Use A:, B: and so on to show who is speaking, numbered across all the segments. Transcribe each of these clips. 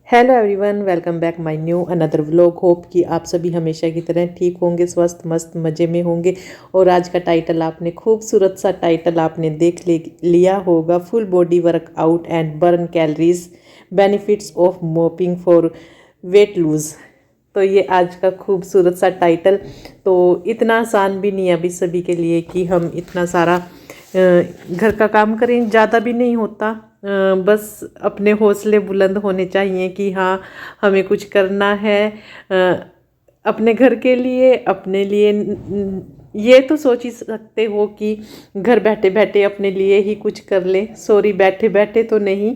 A: Hello everyone, welcome back my new another vlog. Hope कि आप सभी हमेशा की तरह ठीक होंगे, स्वस्थ मस्त मज़े में होंगे। और आज का टाइटल आपने खूबसूरत सा टाइटल आपने लिया होगा, full body workout and burn calories, benefits of mopping for weight lose. तो ये आज का खूबसूरत सा टाइटल। तो इतना आसान भी नहीं है अभी सभी के लिए कि हम इतना सारा घर का काम करें। ज़्यादा भी नहीं होता, बस अपने हौसले बुलंद होने चाहिए कि हाँ हमें कुछ करना है अपने घर के लिए, अपने लिए। ये तो सोच ही सकते हो कि घर बैठे बैठे अपने लिए ही कुछ कर ले। सॉरी, बैठे बैठे तो नहीं,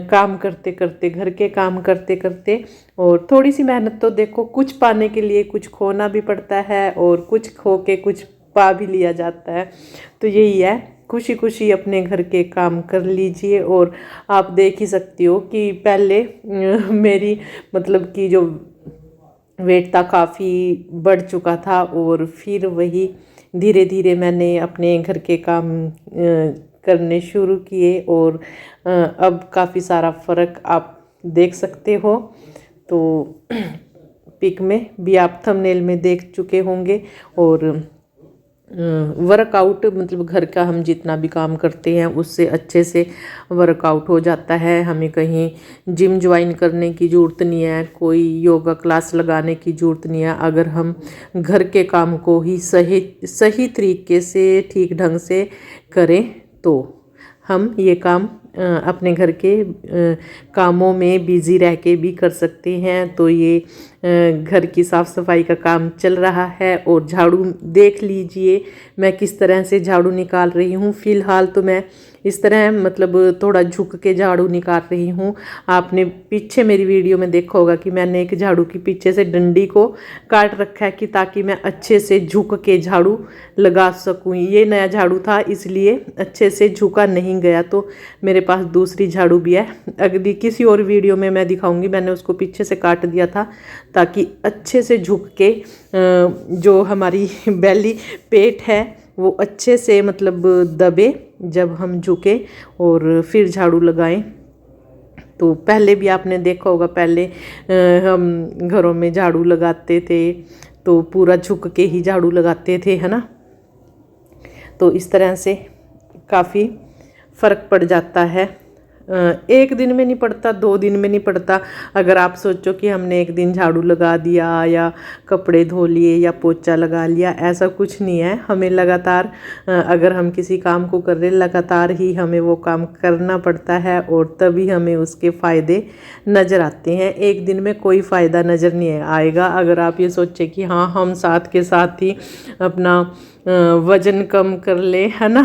A: काम करते करते, घर के काम करते करते। और थोड़ी सी मेहनत तो देखो, कुछ पाने के लिए कुछ खोना भी पड़ता है और कुछ खो के कुछ पा भी लिया जाता है। तो यही है, खुशी खुशी अपने घर के काम कर लीजिए। और आप देख ही सकती हो कि पहले मेरी मतलब कि जो वेट था काफ़ी बढ़ चुका था, और फिर वही धीरे धीरे मैंने अपने घर के काम करने शुरू किए। और अब काफ़ी सारा फ़र्क आप देख सकते हो। तो पिक में भी आप थंबनेल में देख चुके होंगे। और वर्कआउट मतलब घर का हम जितना भी काम करते हैं उससे अच्छे से वर्कआउट हो जाता है। हमें कहीं जिम ज्वाइन करने की ज़रूरत नहीं है, कोई योगा क्लास लगाने की ज़रूरत नहीं है। अगर हम घर के काम को ही सही सही तरीके से ठीक ढंग से करें तो हम ये काम अपने घर के कामों में बिज़ी रह के भी कर सकते हैं। तो ये घर की साफ़ सफाई का काम चल रहा है। और झाड़ू देख लीजिए मैं किस तरह से झाड़ू निकाल रही हूँ। फ़िलहाल तो मैं इस तरह मतलब थोड़ा झुक के झाड़ू निकाल रही हूँ। आपने पीछे मेरी वीडियो में देखा होगा कि मैंने एक झाड़ू की पीछे से डंडी को काट रखा है कि ताकि मैं अच्छे से झुक के झाड़ू लगा सकूँ। ये नया झाड़ू था इसलिए अच्छे से झुका नहीं गया। तो मेरे पास दूसरी झाड़ू भी है, अगली किसी और वीडियो में मैं दिखाऊंगी। मैंने उसको पीछे से काट दिया था ताकि अच्छे से झुक के जो हमारी बेली पेट है वो अच्छे से मतलब दबे जब हम झुके और फिर झाड़ू लगाएं। तो पहले भी आपने देखा होगा, पहले हम घरों में झाड़ू लगाते थे तो पूरा झुक के ही झाड़ू लगाते थे, है ना। तो इस तरह से काफ़ी फ़र्क पड़ जाता है। एक दिन में नहीं पड़ता, 2 दिन में नहीं पड़ता। अगर आप सोचो कि हमने एक दिन झाड़ू लगा दिया या कपड़े धो लिए या पोछा लगा लिया, ऐसा कुछ नहीं है। हमें लगातार अगर हम किसी काम को कर रहे हैं लगातार ही हमें वो काम करना पड़ता है और तभी हमें उसके फ़ायदे नज़र आते हैं। एक दिन में कोई फ़ायदा नज़र नहीं आएगा अगर आप ये सोचें कि हाँ हम साथ के साथ ही अपना वज़न कम कर ले, है ना,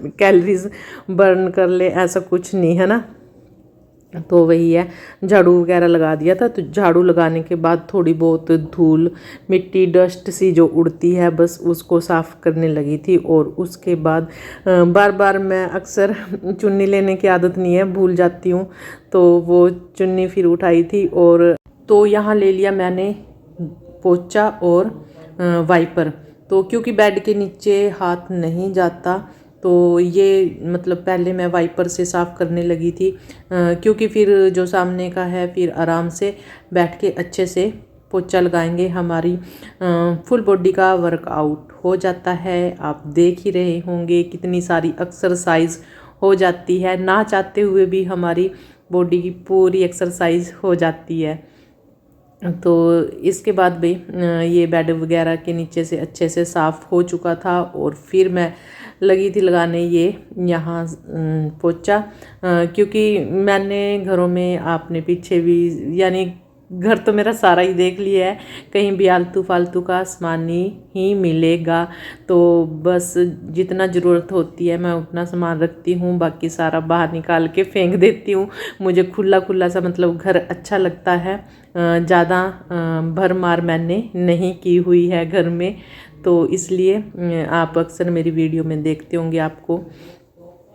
A: कैलोरीज बर्न कर ले, ऐसा कुछ नहीं है ना। तो वही है, झाड़ू वगैरह लगा दिया था। तो झाड़ू लगाने के बाद थोड़ी बहुत धूल मिट्टी डस्ट सी जो उड़ती है बस उसको साफ़ करने लगी थी। और उसके बाद बार बार मैं अक्सर चुन्नी लेने की आदत नहीं है, भूल जाती हूँ। तो वो चुन्नी फिर उठाई थी और तो यहाँ ले लिया मैंने पोछा और वाइपर। तो क्योंकि बेड के नीचे हाथ नहीं जाता तो ये मतलब पहले मैं वाइपर से साफ़ करने लगी थी, क्योंकि फिर जो सामने का है फिर आराम से बैठ के अच्छे से पोछा लगाएंगे, हमारी फुल बॉडी का वर्कआउट हो जाता है। आप देख ही रहे होंगे कितनी सारी एक्सरसाइज हो जाती है, ना चाहते हुए भी हमारी बॉडी की पूरी एक्सरसाइज हो जाती है। तो इसके बाद भी ये बेड वगैरह के नीचे से अच्छे से साफ़ हो चुका था और फिर मैं लगी थी लगाने ये यहाँ पोछा, क्योंकि मैंने घरों में आपने पीछे भी यानी घर तो मेरा सारा ही देख लिया है, कहीं भी आलतू फालतू का सामान ही मिलेगा। तो बस जितना ज़रूरत होती है मैं उतना सामान रखती हूँ, बाकी सारा बाहर निकाल के फेंक देती हूँ। मुझे खुला खुला सा मतलब घर अच्छा लगता है, ज़्यादा भरमार मैंने नहीं की हुई है घर में। तो इसलिए आप अक्सर मेरी वीडियो में देखते होंगे, आपको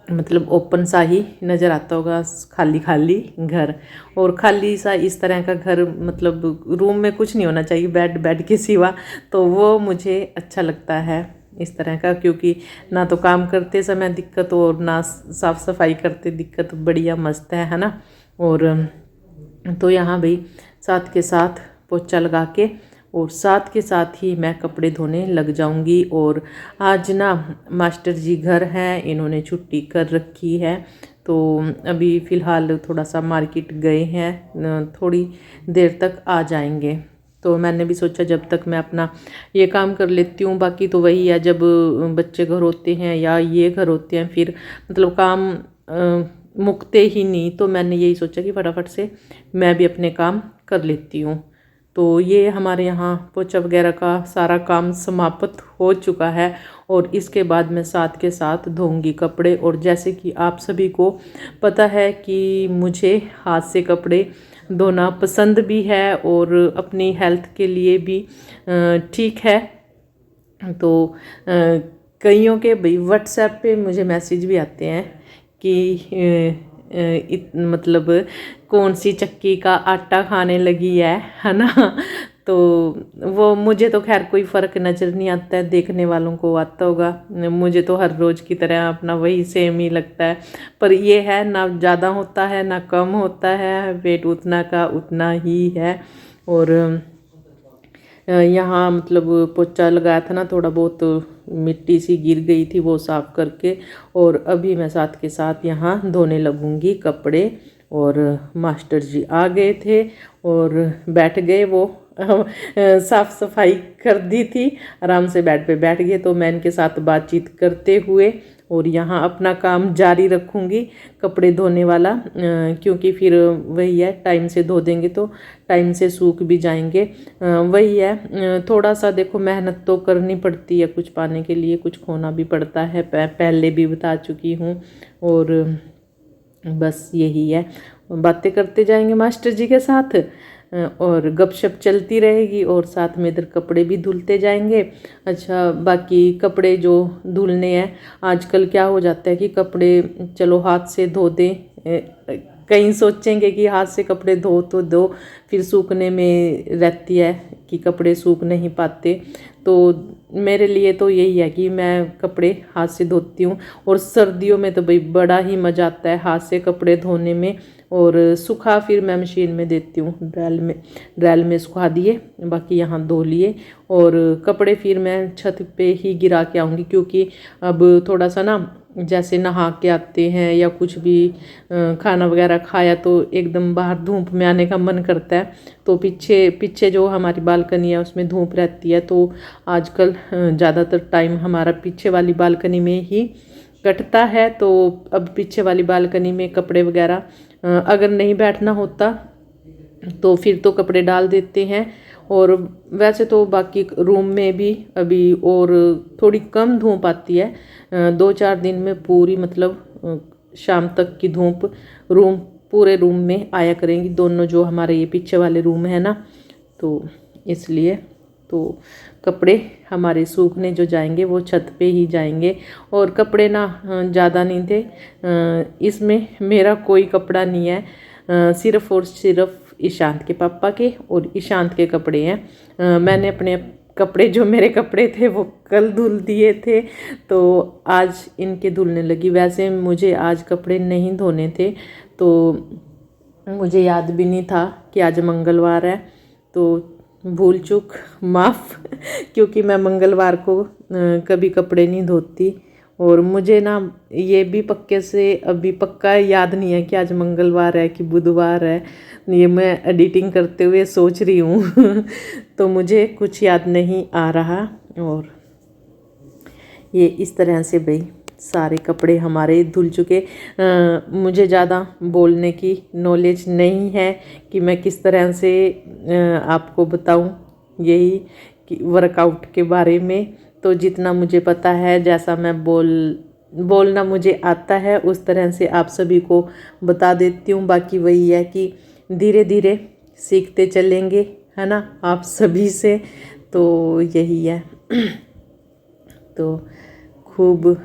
A: मतलब ओपन सा ही नज़र आता होगा, खाली खाली घर। और खाली सा इस तरह का घर मतलब रूम में कुछ नहीं होना चाहिए बेड के सिवा। तो वो मुझे अच्छा लगता है इस तरह का, क्योंकि ना तो काम करते समय दिक्कत और ना साफ़ सफाई करते दिक्कत, बढ़िया मस्त है ना। और तो यहाँ भाई साथ के साथ पोछा लगा के और साथ के साथ ही मैं कपड़े धोने लग जाऊंगी। और आज ना मास्टर जी घर हैं, इन्होंने छुट्टी कर रखी है, तो अभी फ़िलहाल थोड़ा सा मार्केट गए हैं, थोड़ी देर तक आ जाएंगे। तो मैंने भी सोचा जब तक मैं अपना ये काम कर लेती हूँ, बाकी तो वही है, जब बच्चे घर होते हैं या ये घर होते हैं फिर मतलब काम मुकते ही नहीं। तो मैंने यही सोचा कि फटाफट से मैं भी अपने काम कर लेती हूँ। तो ये हमारे यहाँ पोछा वगैरह का सारा काम समाप्त हो चुका है और इसके बाद मैं साथ के साथ धोऊंगी कपड़े। और जैसे कि आप सभी को पता है कि मुझे हाथ से कपड़े धोना पसंद भी है और अपनी हेल्थ के लिए भी ठीक है। तो कईयों के भाई व्हाट्सएप पे मुझे मैसेज भी आते हैं कि मतलब कौन सी चक्की का आटा खाने लगी है ना। तो वो मुझे तो खैर कोई फ़र्क नज़र नहीं आता है, देखने वालों को आता होगा, मुझे तो हर रोज़ की तरह अपना वही सेम ही लगता है। पर ये है ना ज़्यादा होता है ना कम होता है, वेट उतना का उतना ही है। और यहाँ मतलब पोछा लगाया था ना, थोड़ा बहुत मिट्टी सी गिर गई थी, वो साफ़ करके और अभी मैं साथ के साथ यहाँ धोने लगूँगी कपड़े। और मास्टर जी आ गए थे और बैठ गए, वो साफ़ सफाई कर दी थी, आराम से बेड पे बैठ गए। तो मैं इनके साथ बातचीत करते हुए और यहाँ अपना काम जारी रखूँगी कपड़े धोने वाला, क्योंकि फिर वही है, टाइम से धो देंगे तो टाइम से सूख भी जाएंगे। वही है, थोड़ा सा देखो मेहनत तो करनी पड़ती है, कुछ पाने के लिए कुछ खोना भी पड़ता है, पहले भी बता चुकी हूँ। और बस यही है, बातें करते जाएंगे मास्टर जी के साथ और गपशप चलती रहेगी और साथ में इधर कपड़े भी धुलते जाएंगे। अच्छा, बाकी कपड़े जो धुलने हैं, आजकल क्या हो जाता है कि कपड़े चलो हाथ से धो दें, कहीं सोचेंगे कि हाथ से कपड़े धो तो दो, फिर सूखने में रहती है कि कपड़े सूख नहीं पाते। तो मेरे लिए तो यही है कि मैं कपड़े हाथ से धोती हूँ। और सर्दियों में तो भाई बड़ा ही मज़ा आता है हाथ से कपड़े धोने में। और सूखा फिर मैं मशीन में देती हूँ, ड्रायल में सुखा दिए, बाकी यहाँ धो लिए। और कपड़े फिर मैं छत पे ही गिरा के आऊँगी, क्योंकि अब थोड़ा सा ना जैसे नहा के आते हैं या कुछ भी खाना वगैरह खाया तो एकदम बाहर धूप में आने का मन करता है। तो पीछे पीछे जो हमारी बालकनी है उसमें धूप रहती है, तो आजकल ज़्यादातर टाइम हमारा पीछे वाली बालकनी में ही कटता है। तो अब पीछे वाली बालकनी में कपड़े वगैरह अगर नहीं बैठना होता तो फिर तो कपड़े डाल देते हैं। और वैसे तो बाकी रूम में भी अभी और थोड़ी कम धूप आती है, 2-4 दिन में पूरी मतलब शाम तक की धूप पूरे रूम में आया करेंगी, दोनों जो हमारे ये पीछे वाले रूम है ना। तो इसलिए तो कपड़े हमारे सूखने जो जाएंगे वो छत पे ही जाएंगे। और कपड़े ना ज़्यादा नहीं थे, इसमें मेरा कोई कपड़ा नहीं है, सिर्फ़ और सिर्फ ईशांत के पापा के और ईशांत के कपड़े हैं। मैंने अपने कपड़े जो मेरे कपड़े थे वो कल धुल दिए थे, तो आज इनके धुलने लगी। वैसे मुझे आज कपड़े नहीं धोने थे, तो मुझे याद भी नहीं था कि आज मंगलवार है, तो भूल चूक माफ़ क्योंकि मैं मंगलवार को कभी कपड़े नहीं धोती। और मुझे ना ये भी पक्के से अभी पक्का याद नहीं है कि आज मंगलवार है कि बुधवार है, ये मैं एडिटिंग करते हुए सोच रही हूँ तो मुझे कुछ याद नहीं आ रहा। और ये इस तरह से भाई सारे कपड़े हमारे धुल चुके। मुझे ज़्यादा बोलने की नॉलेज नहीं है कि मैं किस तरह से आपको बताऊं यही कि वर्कआउट के बारे में। तो जितना मुझे पता है, जैसा मैं बोलना मुझे आता है, उस तरह से आप सभी को बता देती हूँ। बाकी वही है कि धीरे धीरे सीखते चलेंगे, है ना, आप सभी से। तो यही है तो खूब।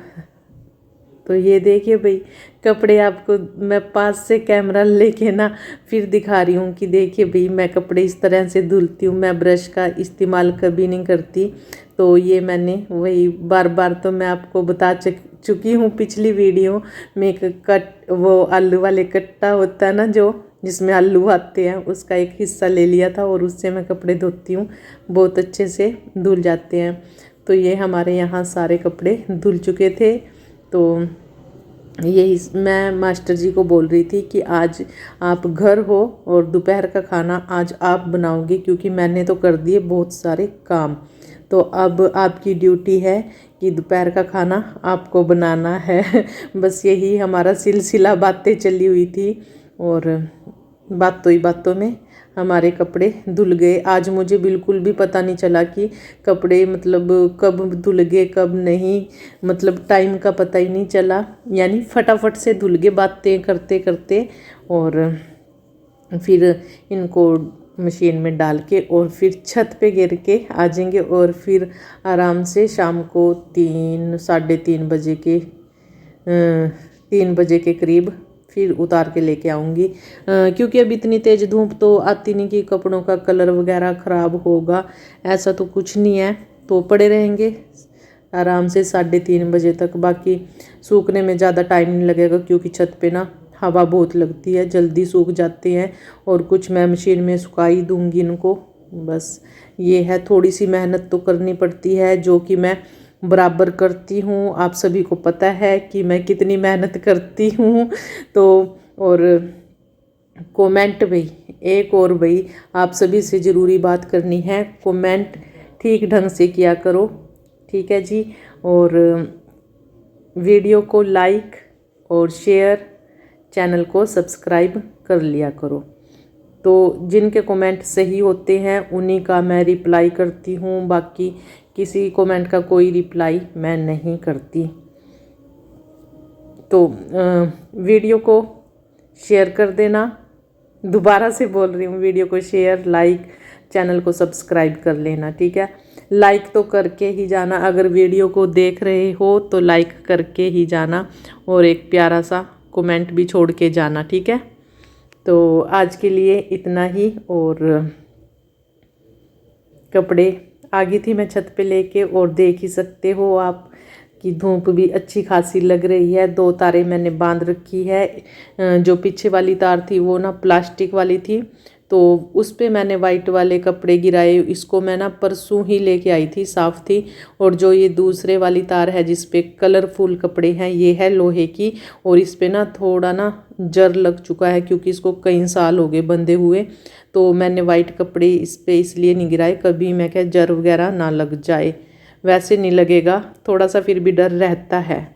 A: तो ये देखिए भाई कपड़े, आपको मैं पास से कैमरा लेके ना फिर दिखा रही हूँ कि देखिए भाई मैं कपड़े इस तरह से धुलती हूँ। मैं ब्रश का इस्तेमाल कभी नहीं करती, तो ये मैंने वही बार बार तो मैं आपको बता चुकी हूँ पिछली वीडियो में। कट वो आलू वाले कट्टा होता है ना जो जिसमें आलू आते हैं उसका एक हिस्सा ले लिया था और उससे मैं कपड़े धोती हूँ, बहुत अच्छे से धुल जाते हैं। तो ये हमारे यहाँ सारे कपड़े धुल चुके थे। तो यही मैं मास्टर जी को बोल रही थी कि आज आप घर हो और दोपहर का खाना आज आप बनाओगे, क्योंकि मैंने तो कर दिए बहुत सारे काम। तो अब आपकी ड्यूटी है कि दोपहर का खाना आपको बनाना है। बस यही हमारा सिलसिला बातें चली हुई थी और बातों ही बातों में हमारे कपड़े धुल गए। आज मुझे बिल्कुल भी पता नहीं चला कि कपड़े मतलब कब धुल गए कब नहीं, मतलब टाइम का पता ही नहीं चला, यानी फटाफट से धुल गए बातें करते करते। और फिर इनको मशीन में डाल के और फिर छत पे गिर के आ जाएंगे और फिर आराम से शाम को 3-3:30 बजे के 3 बजे के करीब फिर उतार के लेके आऊँगी, क्योंकि अब इतनी तेज़ धूप तो आती नहीं कि कपड़ों का कलर वगैरह ख़राब होगा, ऐसा तो कुछ नहीं है। तो पड़े रहेंगे आराम से 3:30 बजे तक। बाकी सूखने में ज़्यादा टाइम नहीं लगेगा, क्योंकि छत पे ना हवा बहुत लगती है, जल्दी सूख जाते हैं। और कुछ मैं मशीन में सुखा ही दूँगी इनको। बस ये है, थोड़ी सी मेहनत तो करनी पड़ती है, जो कि मैं बराबर करती हूँ। आप सभी को पता है कि मैं कितनी मेहनत करती हूँ। तो और कमेंट भाई, एक और भाई आप सभी से ज़रूरी बात करनी है, कमेंट ठीक ढंग से किया करो, ठीक है जी। और वीडियो को लाइक और शेयर, चैनल को सब्सक्राइब कर लिया करो। तो जिनके कमेंट सही होते हैं उन्हीं का मैं रिप्लाई करती हूँ, बाकी किसी कमेंट का कोई रिप्लाई मैं नहीं करती। तो वीडियो को शेयर कर देना, दोबारा से बोल रही हूँ, वीडियो को शेयर, लाइक, चैनल को सब्सक्राइब कर लेना, ठीक है। लाइक तो करके ही जाना, अगर वीडियो को देख रहे हो तो लाइक करके ही जाना और एक प्यारा सा कमेंट भी छोड़ के जाना, ठीक है। तो आज के लिए इतना ही। और कपड़े आ गई थी मैं छत पे लेके, और देख ही सकते हो आप कि धूप भी अच्छी खासी लग रही है। 2 तारें मैंने बांध रखी है। जो पीछे वाली तार थी वो ना प्लास्टिक वाली थी, तो उस पे मैंने वाइट वाले कपड़े गिराए। इसको मैं ना परसों ही लेके आई थी, साफ़ थी। और जो ये दूसरे वाली तार है जिस पे कलरफुल कपड़े हैं, ये है लोहे की, और इस पे ना थोड़ा ना जर लग चुका है, क्योंकि इसको कई साल हो गए बंधे हुए। तो मैंने वाइट कपड़े इस पे इसलिए नहीं गिराए, कभी मैं क्या जर वगैरह ना लग जाए। वैसे नहीं लगेगा, थोड़ा सा फिर भी डर रहता है।